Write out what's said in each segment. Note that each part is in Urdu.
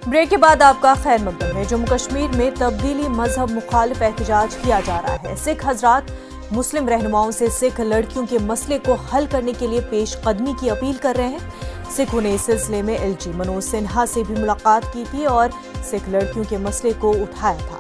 بریک کے بعد آپ کا خیر مقدم ہے۔ جموں کشمیر میں تبدیلی مذہب مخالف احتجاج کیا جا رہا ہے۔ سکھ حضرات مسلم رہنماؤں سے سکھ لڑکیوں کے مسئلے کو حل کرنے کے لیے پیش قدمی کی اپیل کر رہے ہیں۔ سکھوں نے اس سلسلے میں ایل جی منوج سنہا سے بھی ملاقات کی تھی اور سکھ لڑکیوں کے مسئلے کو اٹھایا تھا۔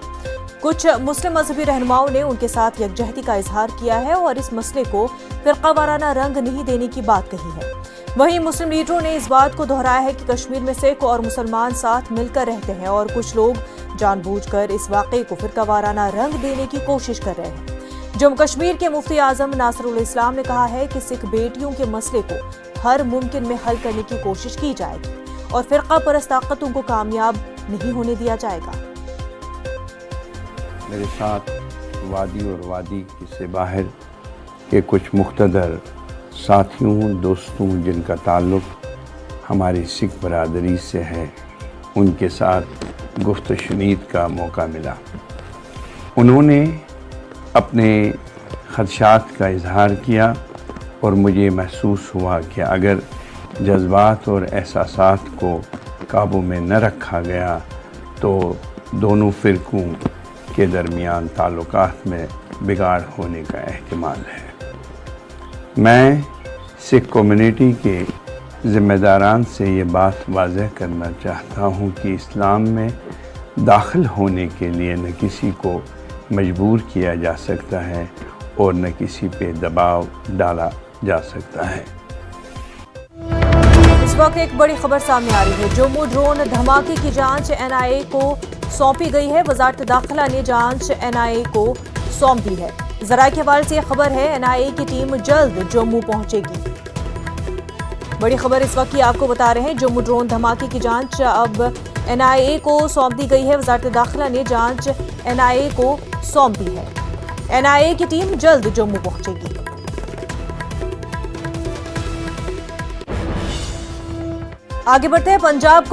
کچھ مسلم مذہبی رہنماؤں نے ان کے ساتھ یکجہتی کا اظہار کیا ہے اور اس مسئلے کو فرقہ وارانہ رنگ نہیں دینے کی بات کہی ہے۔ وہیں مسلم لیڈروں نے اس بات کو دہرایا ہے کہ کشمیر میں سکھ اور مسلمان ساتھ مل کر رہتے ہیں اور کچھ لوگ جان بوجھ کر اس واقعے کو فرقہ وارانہ رنگ دینے کی کوشش کر رہے ہیں۔ جموں کشمیر کے مفتی اعظم ناصر الاسلام نے کہا ہے کہ سکھ بیٹیوں کے مسئلے کو ہر ممکن میں حل کرنے کی کوشش کی جائے گی اور فرقہ پرست طاقتوں کو کامیاب نہیں ہونے دیا جائے گا۔ میرے ساتھ وادی اور وادی سے باہر کے کچھ مقتدر ساتھیوں دوستوں جن کا تعلق ہماری سکھ برادری سے ہے، ان کے ساتھ گفت و شنید کا موقع ملا۔ انہوں نے اپنے خدشات کا اظہار کیا اور مجھے محسوس ہوا کہ اگر جذبات اور احساسات کو قابو میں نہ رکھا گیا تو دونوں فرقوں کے درمیان تعلقات میں بگاڑ ہونے کا احتمال ہے۔ میں سکھ کمیونٹی کے ذمہ داران سے یہ بات واضح کرنا چاہتا ہوں کہ اسلام میں داخل ہونے کے لیے نہ کسی کو مجبور کیا جا سکتا ہے اور نہ کسی پہ دباؤ ڈالا جا سکتا ہے۔ اس وقت ایک بڑی خبر سامنے آ رہی ہے۔ جموں ڈرون دھماکے کی جانچ این آئی اے کو سونپی گئی ہے۔ وزارت داخلہ نے جانچ این آئی اے کو سونپ دی ہے۔ ذرائع کے حوالے سے یہ خبر ہے، این آئی اے کی ٹیم جلد جموں پہنچے گی۔ بڑی خبر اس وقت کی آپ کو بتا رہے ہیں، جموں ڈرون دھماکے کی جانچ اب این آئی اے کو سونپ دی گئی ہے۔ وزارت داخلہ نے جانچ این آئی اے کو سونپ دی ہے۔ این آئی اے کی ٹیم جلد جموں پہنچے گی۔ آگے بڑھتے ہیں۔ پنجاب